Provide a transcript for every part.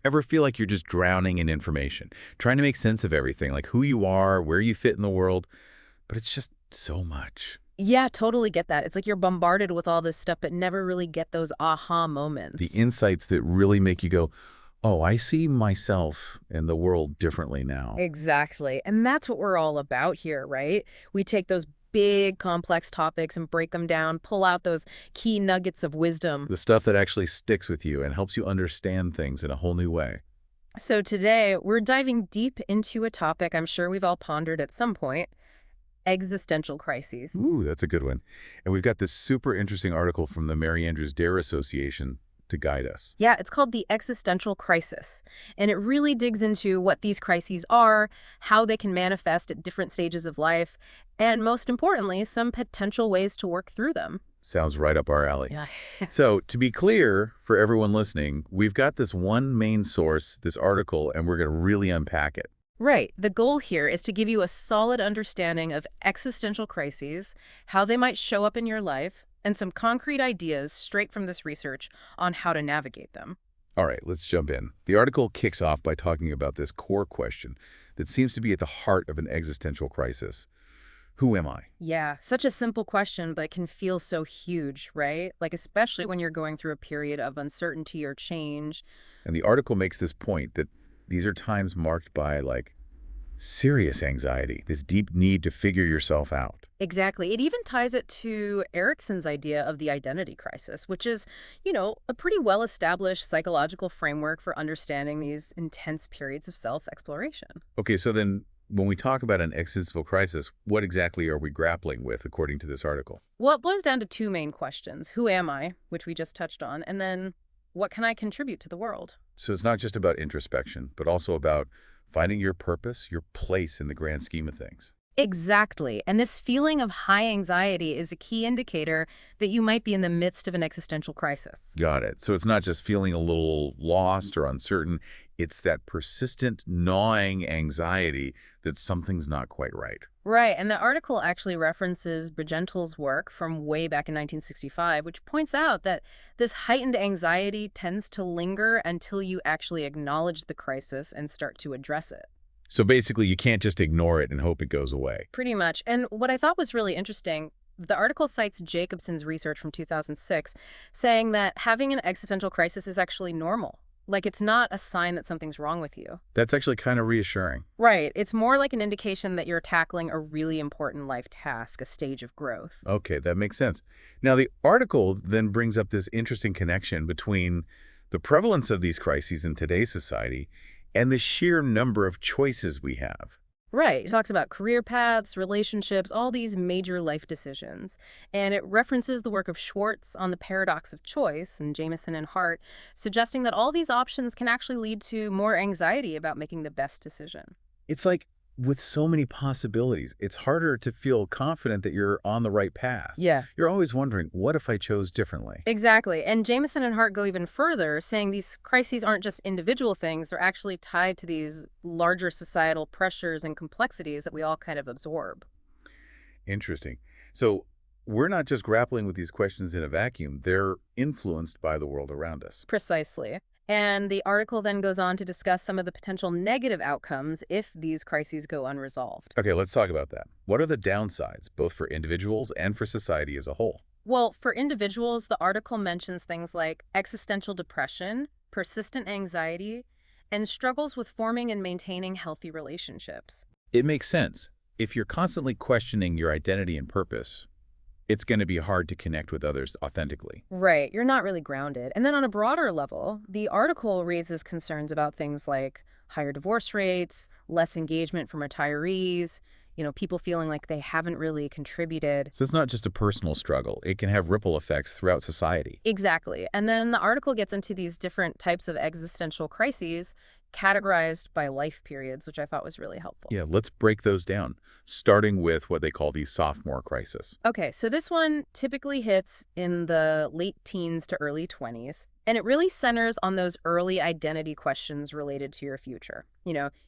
Ever feel like you're just drowning in information, trying to make sense of everything, like who you are, where you fit in the world, but it's just so much. Yeah, totally get that. It's like you're bombarded with all this stuff, but never really get those aha The moments. insights that really make you go, oh, I see myself and the world differently now. Exactly. And that's what we're all about here, right? We take those big, complex topics and break them down, pull out those key nuggets of wisdom. The stuff that actually sticks with you and helps you understand things in a whole new way. So today, we're diving deep into a topic I'm sure we've all pondered at some point: existential crises. Ooh, that's a good one. And we've got this super interesting article from the Mary Andrews Dare Association to guide us. Yeah, it's called the Existential Crisis, and it really digs into what these crises are, how they can manifest at different stages of life, and most importantly, some potential ways to work through them. Sounds right up our alley. Yeah. So, to be clear for everyone listening, we've got this one main source, this article, and we're going to really unpack it. Right. The goal here is to give you a solid understanding of existential crises, how they might show up in your life, and some concrete ideas straight from this research on how to navigate them. All right, let's jump in. The article kicks off by talking about this core question that seems to be at the heart of an existential crisis. Who am I? Yeah, such a simple question, but it can feel so huge, right? Like, especially when you're going through a period of uncertainty or change. And the article makes this point that these are times marked by, like, serious anxiety, this deep need to figure yourself out. Exactly. It even ties it to Erickson's idea of the identity crisis, which is, a pretty well-established psychological framework for understanding these intense periods of self-exploration. Okay, so then when we talk about an existential crisis, what exactly are we grappling with according to this article? Well, it boils down to two main questions: who am I, which we just touched on, and then what can I contribute to the world? So it's not just about introspection, but also about finding your purpose, your place in the grand scheme of things. Exactly. And this feeling of high anxiety is a key indicator that you might be in the midst of an existential crisis. Got it. So it's not just feeling a little lost or uncertain. It's that persistent, gnawing anxiety that something's not quite right. Right, and the article actually references Brigentel's work from way back in 1965, which points out that this heightened anxiety tends to linger until you actually acknowledge the crisis and start to address it. So basically, you can't just ignore it and hope it goes away. Pretty much. And what I thought was really interesting, the article cites Jacobson's research from 2006, saying that having an existential crisis is actually normal. Like, it's not a sign that something's wrong with you. That's actually kind of reassuring. Right. It's more like an indication that you're tackling a really important life task, a stage of growth. Okay, that makes sense. Now, the article then brings up this interesting connection between the prevalence of these crises in today's society and the sheer number of choices we have. Right. It talks about career paths, relationships, all these major life decisions. And it references the work of Schwartz on the paradox of choice and Jameson and Hart, suggesting that all these options can actually lead to more anxiety about making the best decision. It's like with so many possibilities, it's harder to feel confident that you're on the right path. Yeah. You're always wondering, what if I chose differently? Exactly. And Jameson and Hart go even further, saying these crises aren't just individual things, they're actually tied to these larger societal pressures and complexities that we all kind of absorb. Interesting. So we're not just grappling with these questions in a vacuum. They're influenced by the world around us. Precisely. And the article then goes on to discuss some of the potential negative outcomes if these crises go unresolved. Okay, let's talk about that. What are the downsides, both for individuals and for society as a whole? Well, for individuals, the article mentions things like existential depression, persistent anxiety, and struggles with forming and maintaining healthy relationships. It makes sense. If you're constantly questioning your identity and purpose, it's going to be hard to connect with others authentically. Right, you're not really grounded. And then on a broader level, the article raises concerns about things like higher divorce rates, less engagement from retirees, people feeling like they haven't really contributed. So it's not just a personal struggle. It can have ripple effects throughout society. Exactly. And then the article gets into these different types of existential crises categorized by life periods, which I thought was really helpful. Yeah, let's break those down, starting with what they call the sophomore crisis. Okay, so this one typically hits in the late teens to early 20s, and it really centers on those early identity questions related to your future.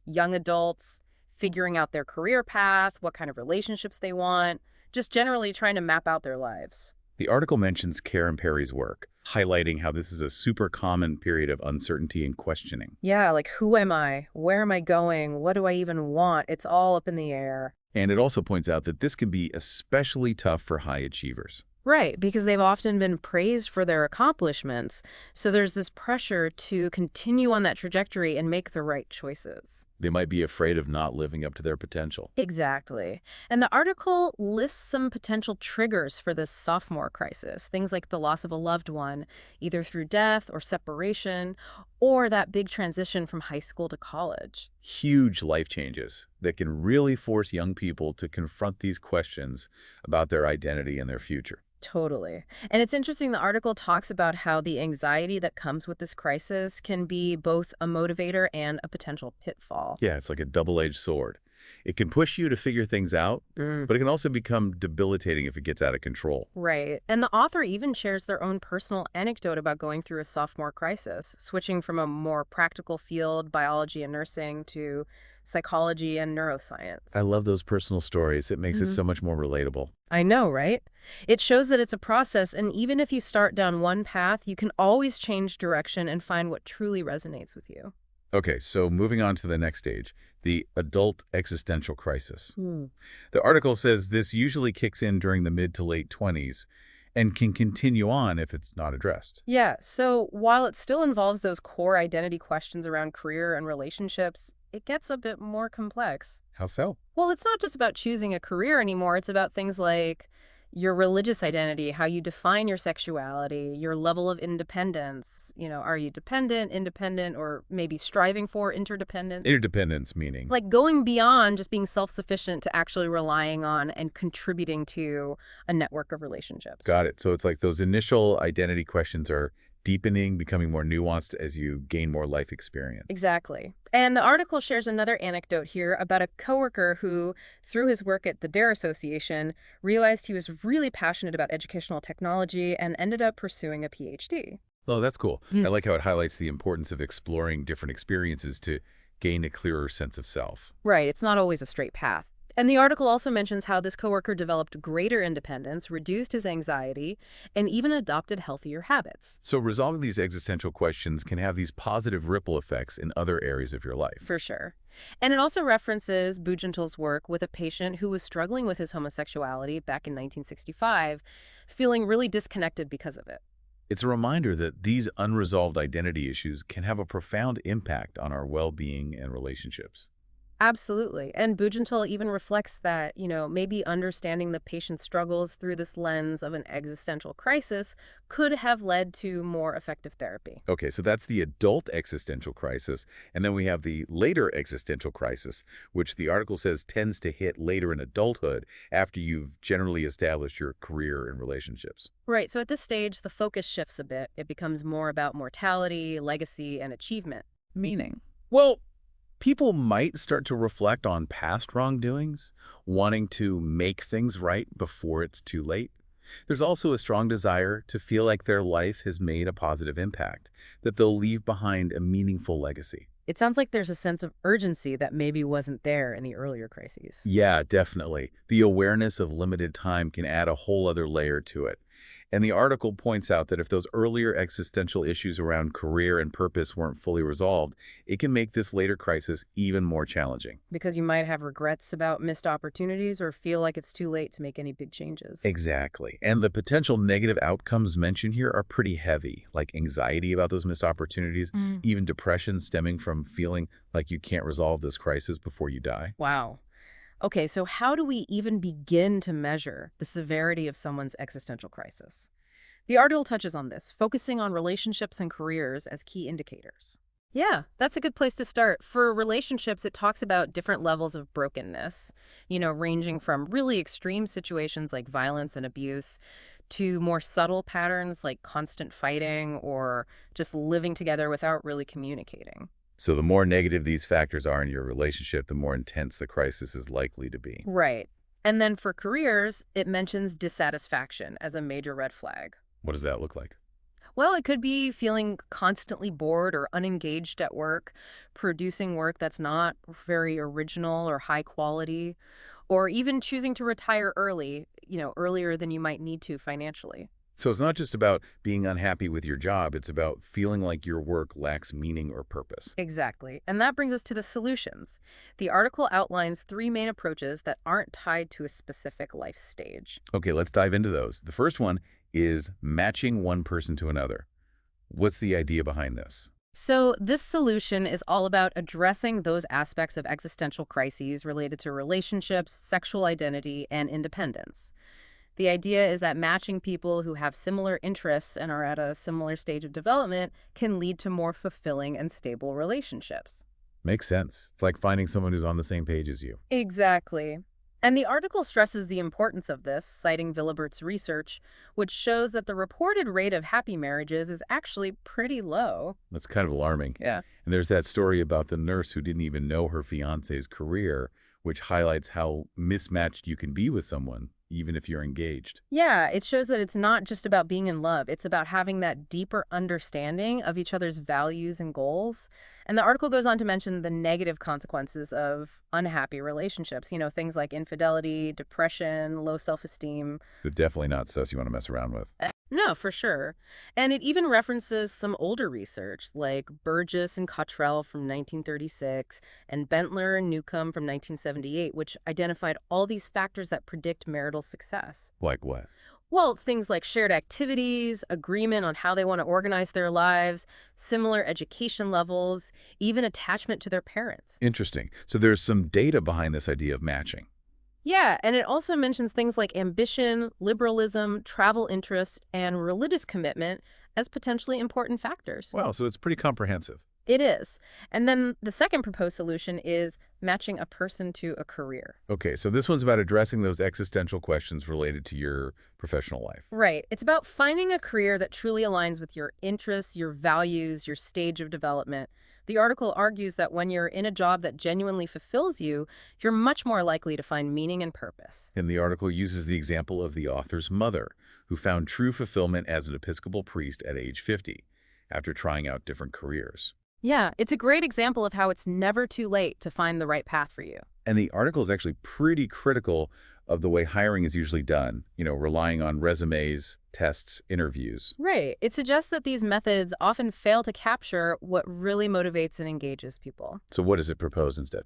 Young adults figuring out their career path, what kind of relationships they want, just generally trying to map out their lives. The article mentions Karen Perry's work, highlighting how this is a super common period of uncertainty and questioning. Yeah, like who am I? Where am I going? What do I even want? It's all up in the air. And it also points out that this can be especially tough for high achievers. Right, because they've often been praised for their accomplishments. So there's this pressure to continue on that trajectory and make the right choices. They might be afraid of not living up to their potential. Exactly. And the article lists some potential triggers for this sophomore crisis, things like the loss of a loved one, either through death or separation, or that big transition from high school to college. Huge life changes that can really force young people to confront these questions about their identity and their future. Totally. And it's interesting, the article talks about how the anxiety that comes with this crisis can be both a motivator and a potential pitfall. Yeah, it's like a double-edged sword. It can push you to figure things out, but it can also become debilitating if it gets out of control. Right. And the author even shares their own personal anecdote about going through a sophomore crisis, switching from a more practical field, biology and nursing, to psychology and neuroscience. I love those personal stories. It makes it Mhm. so much more relatable. I know, right? It shows that it's a process, and even if you start down one path, you can always change direction and find what truly resonates with you. Okay, so moving on to the next stage, the adult existential crisis. Hmm. The article says this usually kicks in during the mid to late 20s and can continue on if it's not addressed. Yeah, so while it still involves those core identity questions around career and relationships, it gets a bit more complex. How so? Well, it's not just about choosing a career anymore. It's about things like your religious identity, how you define your sexuality, your level of independence. Are you dependent, independent, or maybe striving for interdependence? Interdependence meaning. Like going beyond just being self-sufficient to actually relying on and contributing to a network of relationships. Got it. So it's like those initial identity questions are deepening, becoming more nuanced as you gain more life experience. Exactly. And the article shares another anecdote here about a coworker who, through his work at the Dare Association, realized he was really passionate about educational technology and ended up pursuing a PhD. Oh, that's cool. Hmm. I like how it highlights the importance of exploring different experiences to gain a clearer sense of self. Right, it's not always a straight path. And the article also mentions how this coworker developed greater independence, reduced his anxiety, and even adopted healthier habits. So resolving these existential questions can have these positive ripple effects in other areas of your life. For sure. And it also references Bugental's work with a patient who was struggling with his homosexuality back in 1965, feeling really disconnected because of it. It's a reminder that these unresolved identity issues can have a profound impact on our well-being and relationships. Absolutely. And Bugental even reflects that, maybe understanding the patient's struggles through this lens of an existential crisis could have led to more effective therapy. Okay, so that's the adult existential crisis. And then we have the later existential crisis, which the article says tends to hit later in adulthood after you've generally established your career and relationships. Right. So at this stage, the focus shifts a bit. It becomes more about mortality, legacy, and achievement. Meaning? Well, people might start to reflect on past wrongdoings, wanting to make things right before it's too late. There's also a strong desire to feel like their life has made a positive impact, that they'll leave behind a meaningful legacy. It sounds like there's a sense of urgency that maybe wasn't there in the earlier crises. Yeah, definitely. The awareness of limited time can add a whole other layer to it. And the article points out that if those earlier existential issues around career and purpose weren't fully resolved, it can make this later crisis even more challenging. Because you might have regrets about missed opportunities or feel like it's too late to make any big changes. Exactly. And the potential negative outcomes mentioned here are pretty heavy, like anxiety about those missed opportunities, even depression stemming from feeling like you can't resolve this crisis before you die. Wow. Okay, so how do we even begin to measure the severity of someone's existential crisis? The article touches on this, focusing on relationships and careers as key indicators. Yeah, that's a good place to start. For relationships, it talks about different levels of brokenness, ranging from really extreme situations like violence and abuse to more subtle patterns like constant fighting or just living together without really communicating. So the more negative these factors are in your relationship, the more intense the crisis is likely to be. Right. And then for careers, it mentions dissatisfaction as a major red flag. What does that look like? Well, it could be feeling constantly bored or unengaged at work, producing work that's not very original or high quality, or even choosing to retire early, earlier than you might need to financially. So it's not just about being unhappy with your job, it's about feeling like your work lacks meaning or purpose. Exactly. And that brings us to the solutions. The article outlines three main approaches that aren't tied to a specific life stage. Okay, let's dive into those. The first one is matching one person to another. What's the idea behind this? So, this solution is all about addressing those aspects of existential crises related to relationships, sexual identity, and independence. The idea is that matching people who have similar interests and are at a similar stage of development can lead to more fulfilling and stable relationships. Makes sense. It's like finding someone who's on the same page as you. Exactly. And the article stresses the importance of this, citing Villebert's research, which shows that the reported rate of happy marriages is actually pretty low. That's kind of alarming. Yeah. And there's that story about the nurse who didn't even know her fiance's career, which highlights how mismatched you can be with someone, even if you're engaged. Yeah, it shows that it's not just about being in love. It's about having that deeper understanding of each other's values and goals. And the article goes on to mention the negative consequences of unhappy relationships, things like infidelity, depression, low self-esteem. But definitely not stuff you want to mess around with. No, for sure. And it even references some older research, like Burgess and Cottrell from 1936 and Bentler and Newcomb from 1978, which identified all these factors that predict marital success. Like what? Well, things like shared activities, agreement on how they want to organize their lives, similar education levels, even attachment to their parents. Interesting. So there's some data behind this idea of matching. Yeah, and it also mentions things like ambition, liberalism, travel interests, and religious commitment as potentially important factors. Wow, so it's pretty comprehensive. It is. And then the second proposed solution is matching a person to a career. Okay, so this one's about addressing those existential questions related to your professional life. Right. It's about finding a career that truly aligns with your interests, your values, your stage of development. The article argues that when you're in a job that genuinely fulfills you, you're much more likely to find meaning and purpose. And the article uses the example of the author's mother, who found true fulfillment as an Episcopal priest at age 50, after trying out different careers. Yeah, it's a great example of how it's never too late to find the right path for you. And the article is actually pretty critical of the way hiring is usually done, relying on resumes, tests, interviews. Right. It suggests that these methods often fail to capture what really motivates and engages people. So what does it propose instead?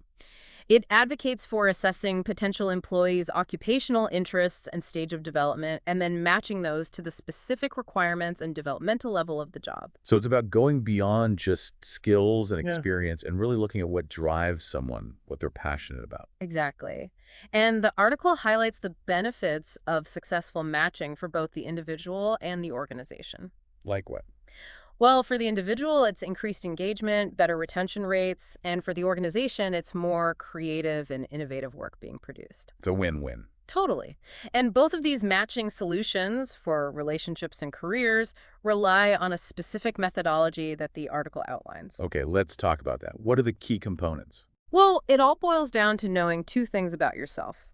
It advocates for assessing potential employees' occupational interests and stage of development, and then matching those to the specific requirements and developmental level of the job. So it's about going beyond just skills and Yeah. experience and really looking at what drives someone, what they're passionate about. Exactly. And the article highlights the benefits of successful matching for both the individual and the organization. Like what? Well, for the individual, it's increased engagement, better retention rates, and for the organization, it's more creative and innovative work being produced. It's a win-win. Totally. And both of these matching solutions for relationships and careers rely on a specific methodology that the article outlines. Okay, let's talk about that. What are the key components? Well, it all boils down to knowing two things about yourself: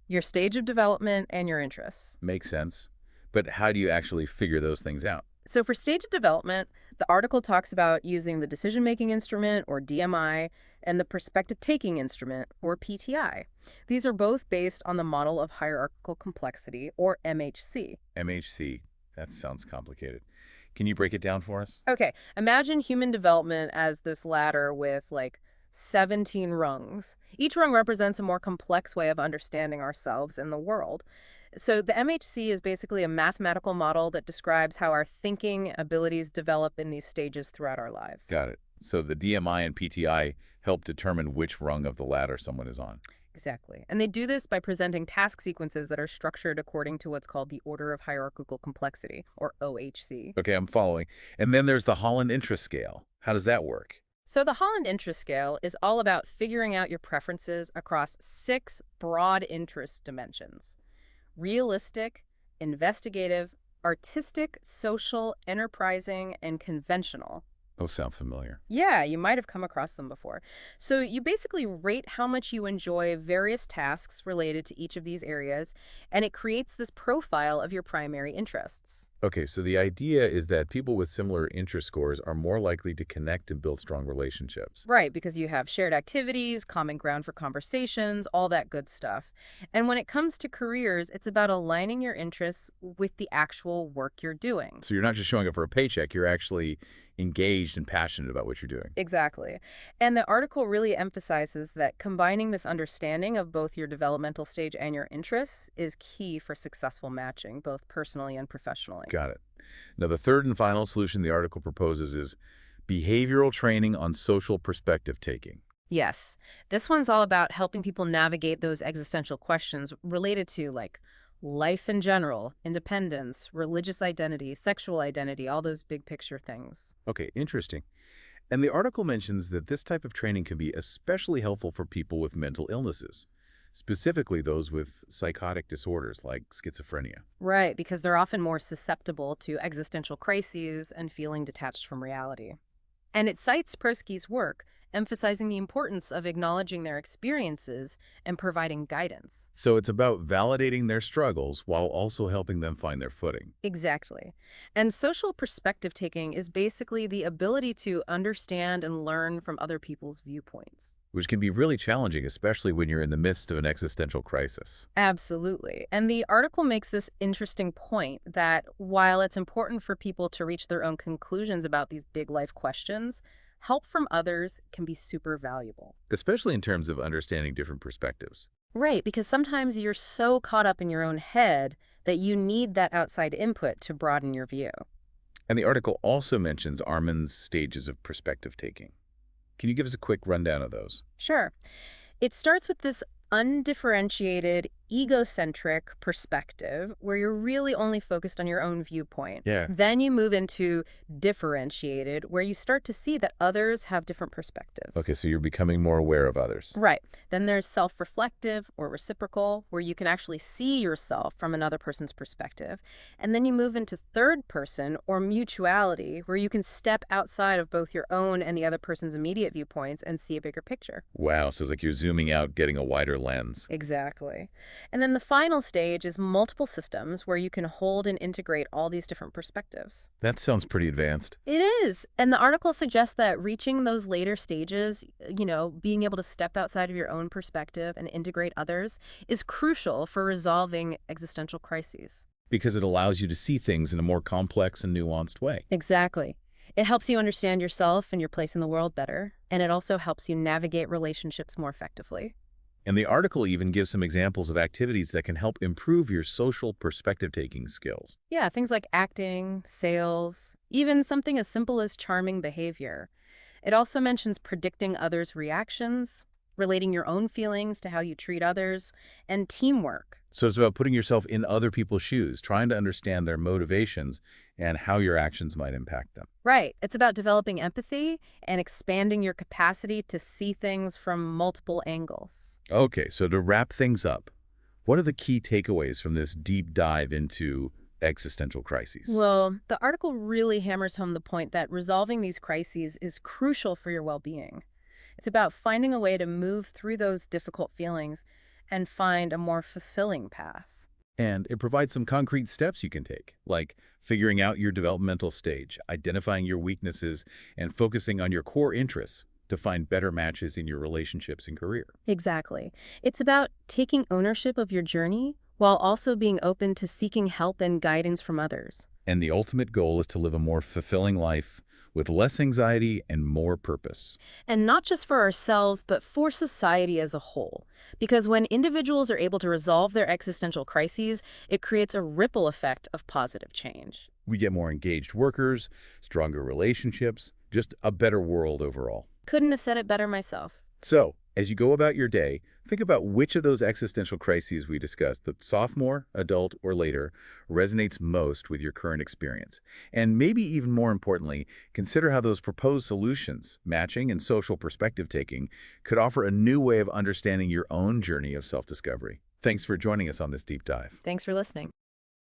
your stage of development and your interests. Makes sense. But how do you actually figure those things out? So for stage of development, the article talks about using the decision-making instrument, or DMI, and the perspective-taking instrument, or PTI. These are both based on the model of hierarchical complexity, or MHC. MHC. That sounds complicated. Can you break it down for us? Okay, imagine human development as this ladder with, 17 rungs. Each rung represents a more complex way of understanding ourselves and the world. So the MHC is basically a mathematical model that describes how our thinking abilities develop in these stages throughout our lives. Got it. So the DMI and PTI help determine which rung of the ladder someone is on. Exactly. And they do this by presenting task sequences that are structured according to what's called the order of hierarchical complexity, or OHC. Okay, I'm following. And then there's the Holland Interest Scale. How does that work? So the Holland Interest Scale is all about figuring out your preferences across 6 broad interest dimensions: realistic, investigative, artistic, social, enterprising, and conventional. Those sound familiar. Yeah, you might have come across them before. So you basically rate how much you enjoy various tasks related to each of these areas, and it creates this profile of your primary interests. Okay, so the idea is that people with similar interest scores are more likely to connect and build strong relationships. Right, because you have shared activities, common ground for conversations, all that good stuff. And when it comes to careers, it's about aligning your interests with the actual work you're doing. So you're not just showing up for a paycheck, you're actually engaged and passionate about what you're doing. Exactly. And the article really emphasizes that combining this understanding of both your developmental stage and your interests is key for successful matching, both personally and professionally. Got it. Now, the third and final solution the article proposes is behavioral training on social perspective taking. Yes, this one's all about helping people navigate those existential questions related to like life in general, independence, religious identity, sexual identity, all those big picture things. Okay, interesting. And the article mentions that this type of training can be especially helpful for people with mental illnesses, specifically those with psychotic disorders like schizophrenia. Right, because they're often more susceptible to existential crises and feeling detached from reality. And it cites Persky's work, emphasizing the importance of acknowledging their experiences and providing guidance. So it's about validating their struggles while also helping them find their footing, Exactly. And social perspective taking is basically the ability to understand and learn from other people's viewpoints. which can be really challenging, especially when you're in the midst of an existential crisis. Absolutely. And the article makes this interesting point that while it's important for people to reach their own conclusions about these big life questions, help from others can be super valuable. Especially in terms of understanding different perspectives. Right, because sometimes you're so caught up in your own head that you need that outside input to broaden your view. And the article also mentions Armin's stages of perspective taking. Can you give us a quick rundown of those? Sure. It starts with this undifferentiated, egocentric perspective where you're really only focused on your own viewpoint. Yeah. Then you move into differentiated, where you start to see that others have different perspectives. Okay, so you're becoming more aware of others. Right. Then there's self-reflective or reciprocal, where you can actually see yourself from another person's perspective. And then you move into third person or mutuality, where you can step outside of both your own and the other person's immediate viewpoints and see a bigger picture. Wow, so it's like you're zooming out, getting a wider lens. Exactly. And then the final stage is multiple systems, where you can hold and integrate all these different perspectives. That sounds pretty advanced. It is. And the article suggests that reaching those later stages, being able to step outside of your own perspective and integrate others, is crucial for resolving existential crises. Because it allows you to see things in a more complex and nuanced way. Exactly. It helps you understand yourself and your place in the world better, and it also helps you navigate relationships more effectively. And the article even gives some examples of activities that can help improve your social perspective-taking skills. Yeah, things like acting, sales, even something as simple as charming behavior. It also mentions predicting others' reactions, relating your own feelings to how you treat others, and teamwork. So it's about putting yourself in other people's shoes, trying to understand their motivations and how your actions might impact them. Right. It's about developing empathy and expanding your capacity to see things from multiple angles. Okay, so to wrap things up, what are the key takeaways from this deep dive into existential crises? Well, the article really hammers home the point that resolving these crises is crucial for your well-being. It's about finding a way to move through those difficult feelings and find a more fulfilling path. And it provides some concrete steps you can take, like figuring out your developmental stage, identifying your weaknesses, and focusing on your core interests to find better matches in your relationships and career. Exactly. It's about taking ownership of your journey while also being open to seeking help and guidance from others. And the ultimate goal is to live a more fulfilling life with less anxiety and more purpose. And not just for ourselves, but for society as a whole. Because when individuals are able to resolve their existential crises, it creates a ripple effect of positive change. We get more engaged workers, stronger relationships, just a better world overall. Couldn't have said it better myself. So, as you go about your day, think about which of those existential crises we discussed, the sophomore, adult, or later, resonates most with your current experience. And maybe even more importantly, consider how those proposed solutions, matching and social perspective taking, could offer a new way of understanding your own journey of self-discovery. Thanks for joining us on this deep dive. Thanks for listening.